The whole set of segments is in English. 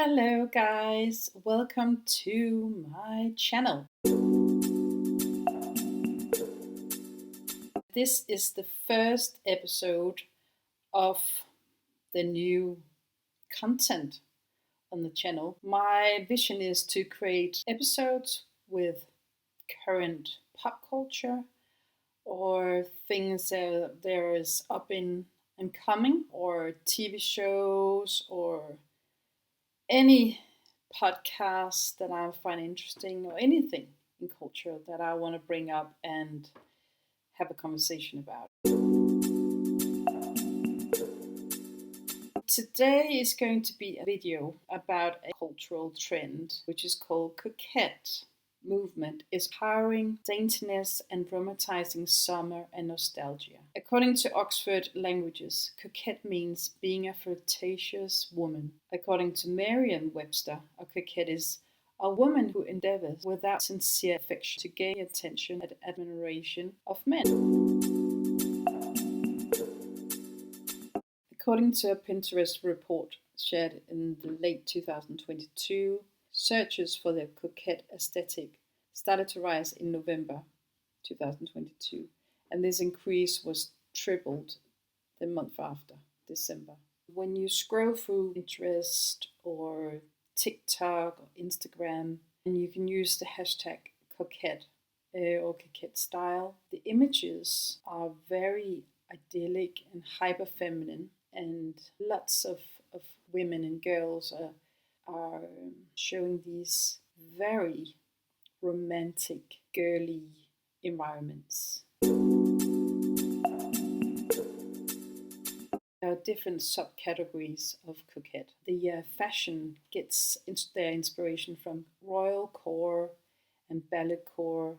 Hello guys, welcome to my channel. This is the first episode of the new content on the channel. My vision is to create episodes with current pop culture or things that there is up and coming, or TV shows, or any podcast that I find interesting, or anything in culture that I want to bring up and have a conversation about. Today is going to be a video about a cultural trend which is called Coquette. Movement is powering daintiness and romanticizing summer and nostalgia. According to Oxford Languages, coquette means being a flirtatious woman. According to Merriam-Webster, a coquette is a woman who endeavors without sincere affection to gain attention and admiration of men. According to a Pinterest report shared in the late 2022, searches for the coquette aesthetic started to rise in November 2022, and this increase was tripled the month after, December. When you scroll through Pinterest or TikTok or Instagram, and you can use the hashtag coquette or coquette style, the images are very idyllic and hyper feminine, and lots of women and girls are showing these very romantic, girly environments. There are different subcategories of coquette. The fashion gets their inspiration from royalcore and balletcore,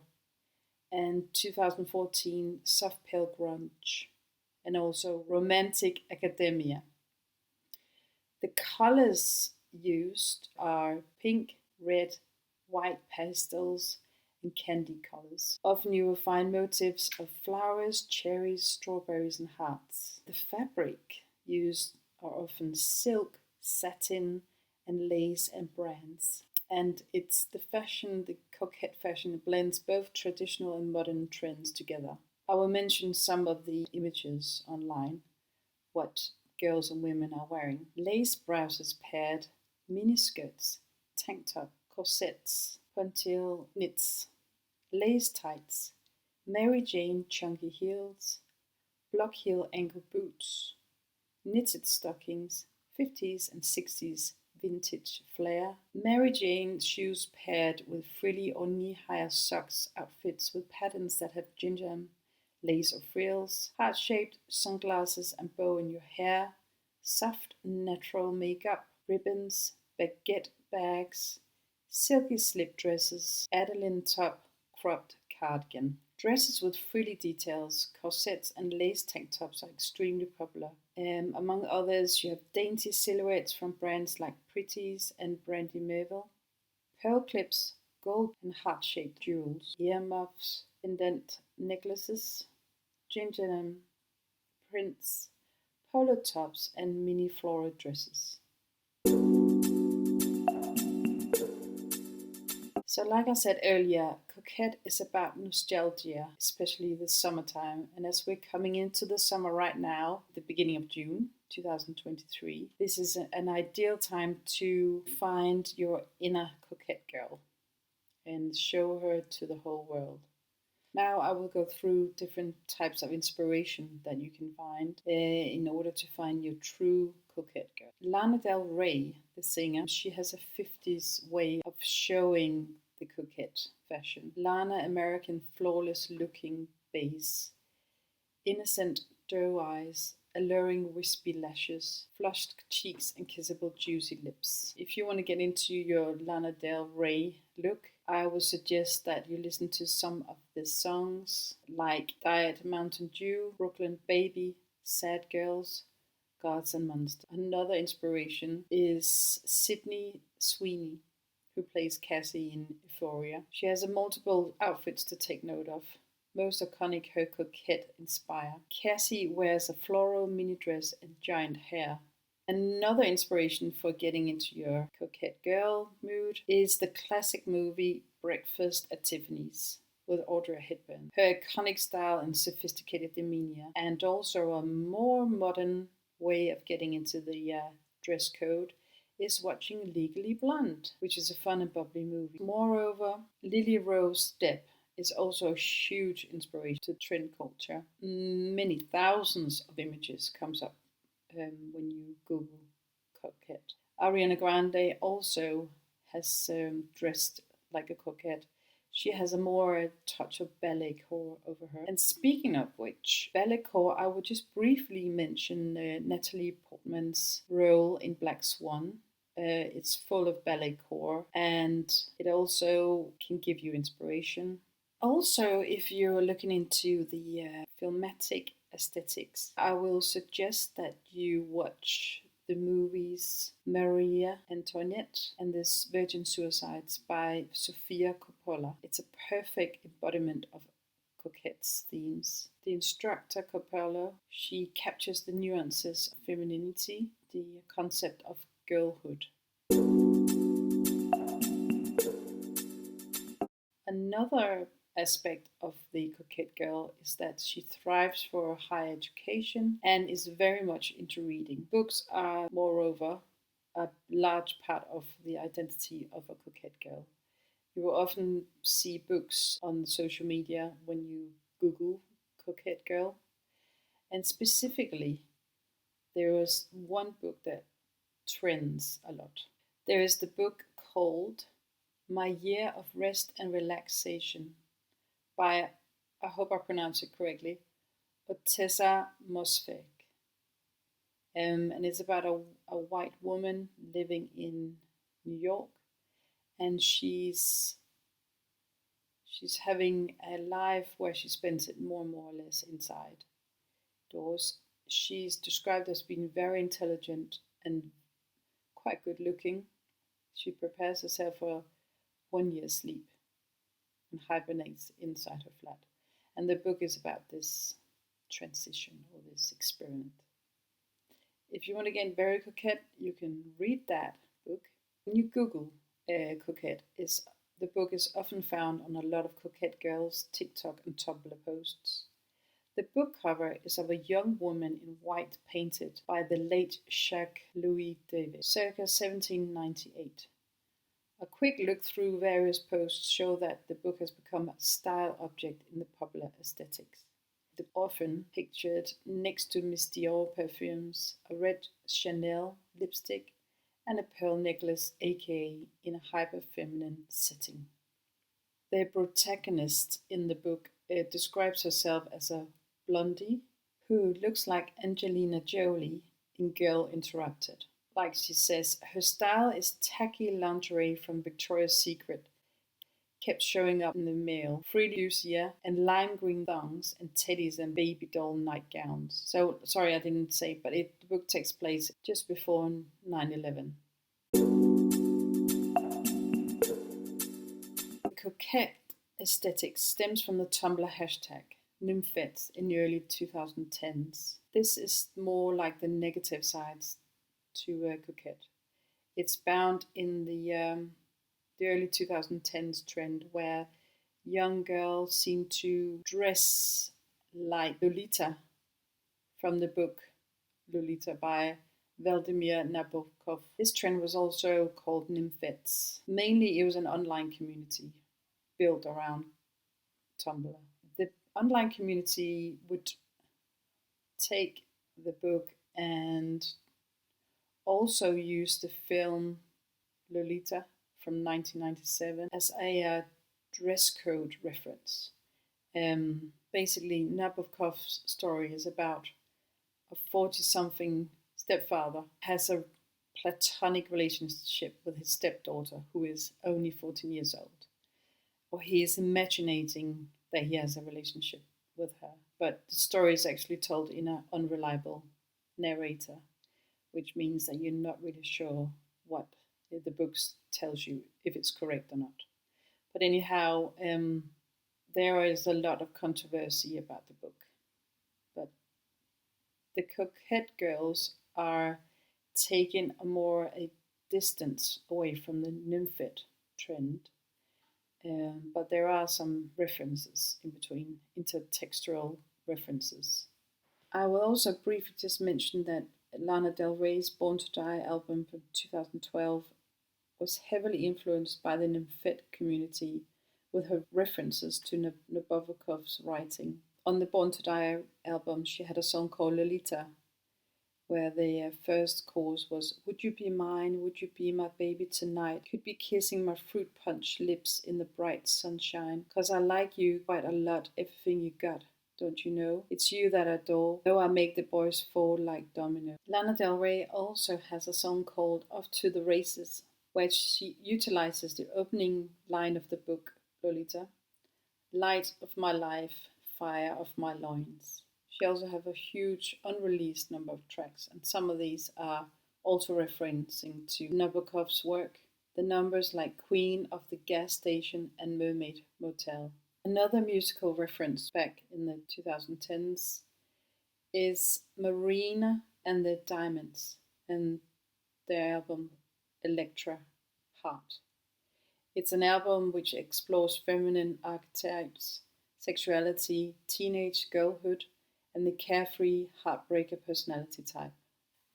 and 2014 soft pale grunge, and also romantic academia. The colors used are pink, red, white pastels, and candy colors. Often you will find motifs of flowers, cherries, strawberries, and hearts. The fabric used are often silk, satin, and lace and brands. And it's the coquette fashion blends both traditional and modern trends together. I will mention some of the images online, what girls and women are wearing. Lace blouses paired, miniskirts, tank top, corsets, pointille knits, lace tights, Mary Jane chunky heels, block heel ankle boots, knitted stockings, 50s and 60s vintage flair, Mary Jane shoes paired with frilly or knee-high socks, outfits with patterns that have gingham, lace or frills, heart-shaped sunglasses and bow in your hair, soft natural makeup, ribbons, baguette bags, silky slip dresses, Adeline top, cropped cardigan. Dresses with frilly details, corsets and lace tank tops are extremely popular. Among others, you have dainty silhouettes from brands like Pretty's and Brandy Melville, pearl clips, gold and heart-shaped jewels, earmuffs, pendant necklaces, gingham prints, polo tops and mini floral dresses. So like I said earlier, Coquette is about nostalgia, especially the summertime. And as we're coming into the summer right now, the beginning of June 2023, this is an ideal time to find your inner Coquette girl and show her to the whole world. Now I will go through different types of inspiration that you can find in order to find your true Coquette girl. Lana Del Rey, the singer, she has a 50s way of showing the coquette fashion. Lana, American flawless looking base, innocent doe eyes, alluring wispy lashes, flushed cheeks and kissable juicy lips. If you want to get into your Lana Del Rey look, I would suggest that you listen to some of the songs like Diet Mountain Dew, Brooklyn Baby, Sad Girls, Gods and Monsters. Another inspiration is Sydney Sweeney, who plays Cassie in Euphoria. She has multiple outfits to take note of. Most iconic, her Coquette inspire. Cassie wears a floral mini dress and giant hair. Another inspiration for getting into your coquette girl mood is the classic movie Breakfast at Tiffany's with Audrey Hepburn. Her iconic style and sophisticated demeanor, and also a more modern way of getting into the dress code, is watching Legally Blonde, which is a fun and bubbly movie. Moreover, Lily Rose Depp is also a huge inspiration to trend culture. Many thousands of images comes up when you Google coquette. Ariana Grande also has dressed like a coquette. She has a more touch of balletcore over her. And speaking of which, balletcore, I would just briefly mention Natalie Portman's role in Black Swan. It's full of balletcore, and it also can give you inspiration. Also, if you're looking into the filmatic aesthetics, I will suggest that you watch the movies Maria Antoinette and the Virgin Suicides by Sofia Coppola. It's a perfect embodiment of Coquette's themes. The instructor Coppola, she captures the nuances of femininity, the concept of girlhood. Another aspect of the coquette girl is that she thrives for higher education and is very much into reading. Books are, moreover, a large part of the identity of a coquette girl. You will often see books on social media when you Google coquette girl. And specifically, there is one book that trends a lot. There is the book called My Year of Rest and Relaxation by, I hope I pronounce it correctly, Ottessa Moshfegh. And it's about a white woman living in New York, and she's having a life where she spends it more or less inside doors. She's described as being very intelligent and quite good looking. She prepares herself for 1 year's sleep and hibernates inside her flat. And the book is about this transition or this experiment. If you want to get very coquette, you can read that book. When you Google coquette, the book is often found on a lot of coquette girls' TikTok and Tumblr posts. The book cover is of a young woman in white painted by the late Jacques Louis David, circa 1798. A quick look through various posts show that the book has become a style object in the popular aesthetics. It's often pictured next to Miss Dior perfumes, a red Chanel lipstick, and a pearl necklace, aka in a hyper-feminine setting. The protagonist in the book describes herself as a blondie who looks like Angelina Jolie in Girl Interrupted. Like she says, her style is tacky lingerie from Victoria's Secret, kept showing up in the mail, frilly fuchsia and lime green thongs and teddies and baby doll nightgowns. So, sorry I didn't say, but the book takes place just before 9/11. The coquette aesthetic stems from the Tumblr hashtag nympets in the early 2010s. This is more like the negative sides to coquette. It's bound in the early 2010s trend where young girls seem to dress like Lolita from the book Lolita by Vladimir Nabokov. This trend was also called nympets. Mainly it was an online community built around Tumblr. The online community would take the book and also use the film Lolita from 1997 as a dress code reference. Basically, Nabokov's story is about a 40-something stepfather has a platonic relationship with his stepdaughter who is only 14 years old. Or he is imagining that he has a relationship with her. But the story is actually told in an unreliable narrator, which means that you're not really sure what the book tells you, if it's correct or not. But anyhow, there is a lot of controversy about the book. But the coquette girls are taken a distance away from the nymphet trend, but there are some references in between, intertextual references. I will also briefly just mention that Lana Del Rey's Born to Die album from 2012 was heavily influenced by the nymphet community, with her references to Nabokov's writing. On the Born to Die album, she had a song called Lolita, where the first chorus was, "Would you be mine, would you be my baby tonight? Could be kissing my fruit punch lips in the bright sunshine. 'Cause I like you quite a lot, everything you got. Don't you know? It's you that I adore. Though I make the boys fall like domino." Lana Del Rey also has a song called Off to the Races, where she utilizes the opening line of the book, Lolita, "Light of my life, fire of my loins." She also has a huge unreleased number of tracks, and some of these are also referencing to Nabokov's work. The numbers like Queen of the Gas Station and Mermaid Motel. Another musical reference back in the 2010s is Marina and the Diamonds and their album Electra Heart. It's an album which explores feminine archetypes, sexuality, teenage girlhood, and the carefree heartbreaker personality type.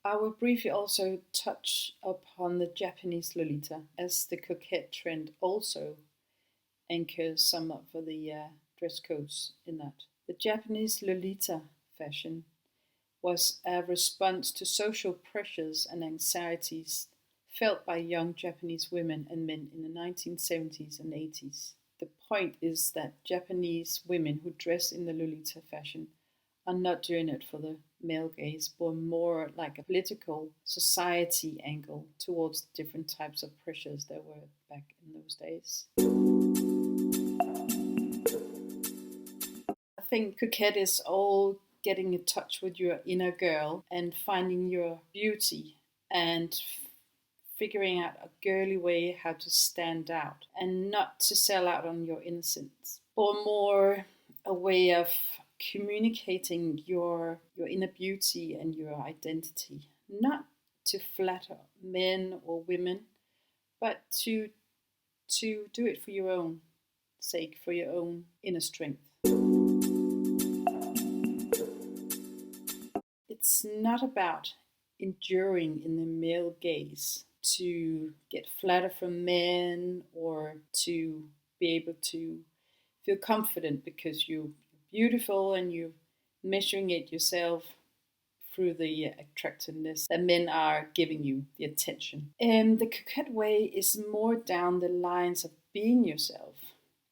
I will briefly also touch upon the Japanese Lolita, as the Coquette trend also anchors some of the dress codes in that. The Japanese Lolita fashion was a response to social pressures and anxieties felt by young Japanese women and men in the 1970s and 80s. The point is that Japanese women who dress in the Lolita fashion are not doing it for the male gaze, but more like a political society angle towards different types of pressures there were back in those days. I think Coquette is all getting in touch with your inner girl and finding your beauty and figuring out a girly way how to stand out and not to sell out on your innocence, or more a way of communicating your inner beauty and your identity, not to flatter men or women, but to do it for your own sake, for your own inner strength. It's not about enduring in the male gaze to get flatter from men or to be able to feel confident because you're beautiful and you're measuring it yourself through the attractiveness that men are giving you, the attention. And the Coquette way is more down the lines of being yourself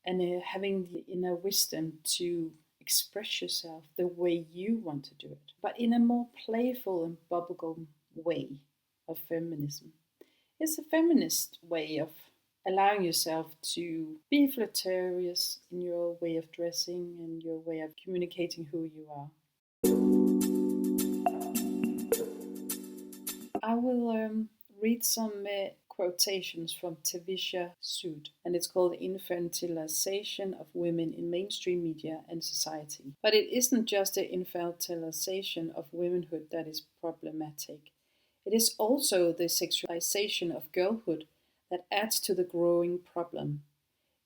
and having the inner wisdom to express yourself the way you want to do it, but in a more playful and bubblegum way of feminism. It's a feminist way of allowing yourself to be flirtatious in your way of dressing and your way of communicating who you are. I will read some quotations from Tavisha Sood, and it's called Infantilization of Women in Mainstream Media and Society. But it isn't just the infantilization of womanhood that is problematic. It is also the sexualization of girlhood that adds to the growing problem.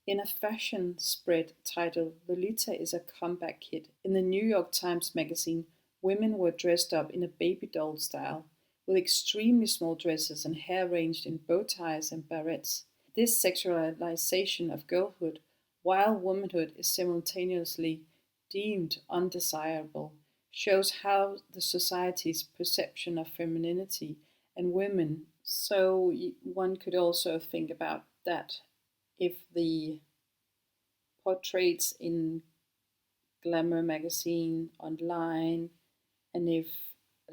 In a fashion spread titled "Lolita is a comeback kid" in the New York Times Magazine, women were dressed up in a baby doll style, with extremely small dresses and hair arranged in bow ties and barrettes. This sexualization of girlhood, while womanhood is simultaneously deemed undesirable, shows how the society's perception of femininity and women. So one could also think about that if the portraits in glamour magazine, online, and if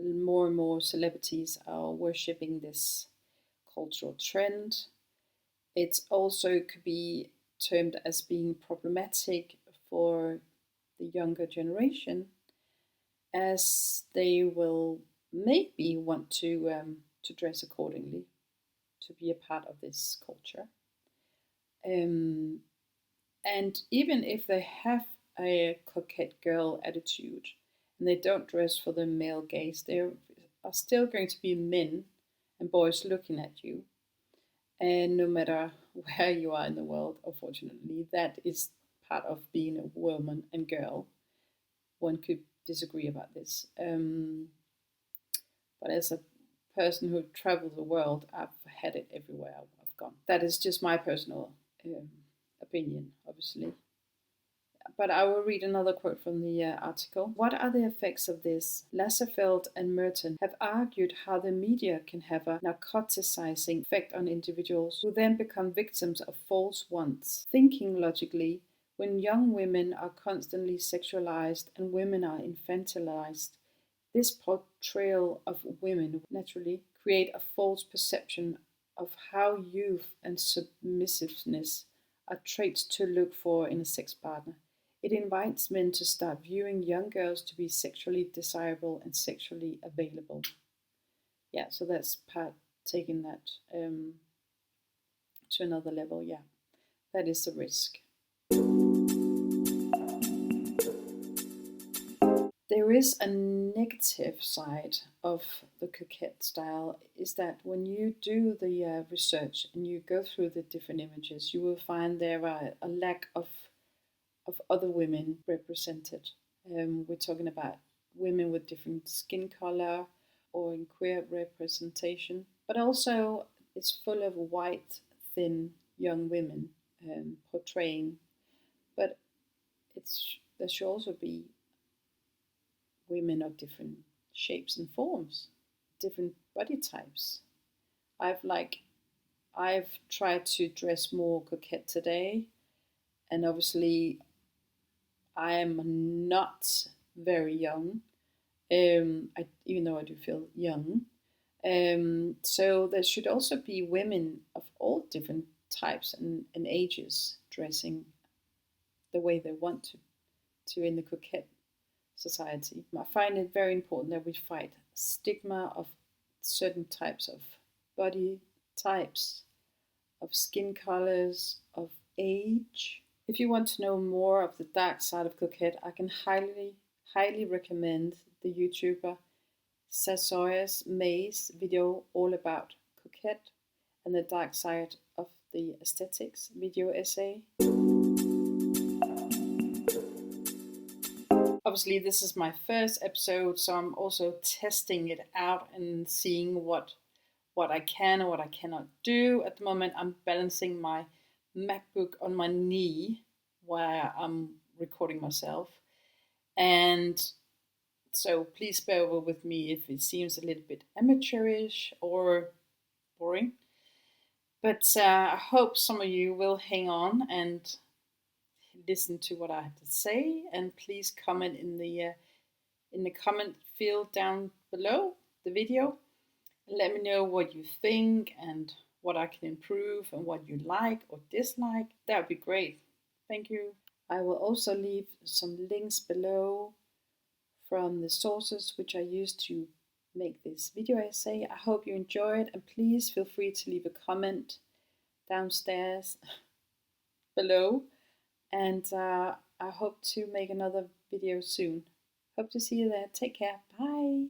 more and more celebrities are worshipping this cultural trend, it also could be termed as being problematic for the younger generation, as they will maybe want to dress accordingly, to be a part of this culture. And even if they have a coquette girl attitude and they don't dress for the male gaze, there are still going to be men and boys looking at you. And no matter where you are in the world, unfortunately, that is part of being a woman and girl. One could disagree about this. But as a person who travels the world, I've had it everywhere I've gone. That is just my personal opinion, obviously. But I will read another quote from the article. What are the effects of this? Lasserfeld and Merton have argued how the media can have a narcotizing effect on individuals who then become victims of false wants. Thinking logically, when young women are constantly sexualized and women are infantilized, this portrayal of women naturally create a false perception of how youth and submissiveness are traits to look for in a sex partner. It invites men to start viewing young girls to be sexually desirable and sexually available. Yeah, so that's part taking that to another level. Yeah, that is a risk. There is a negative side of the coquette style, is that when you do the research and you go through the different images, you will find there are a lack of other women represented. We're talking about women with different skin color or in queer representation, but also it's full of white, thin young women portraying. But there should also be women of different shapes and forms, different body types. I've tried to dress more coquette today, and obviously I am not very young. Even though I do feel young. So there should also be women of all different types and ages dressing the way they want to in the coquette society. I find it very important that we fight stigma of certain types of body types, of skin colors, of age. If you want to know more of the dark side of Coquette, I can highly recommend the YouTuber Sasoya's May's video all about Coquette and the dark side of the aesthetics video essay. Obviously, this is my first episode, so I'm also testing it out and seeing what I can and what I cannot do. At the moment, I'm balancing my MacBook on my knee while I'm recording myself. And so please bear over with me if it seems a little bit amateurish or boring. But I hope some of you will hang on and listen to what I have to say. And please comment in the comment field down below the video. Let me know what you think and what I can improve and what you like or dislike. That would be great. Thank you. I will also leave some links below from the sources which I used to make this video essay. I hope you enjoyed, and please feel free to leave a comment downstairs below. And I hope to make another video soon. Hope to see you there. Take care. Bye.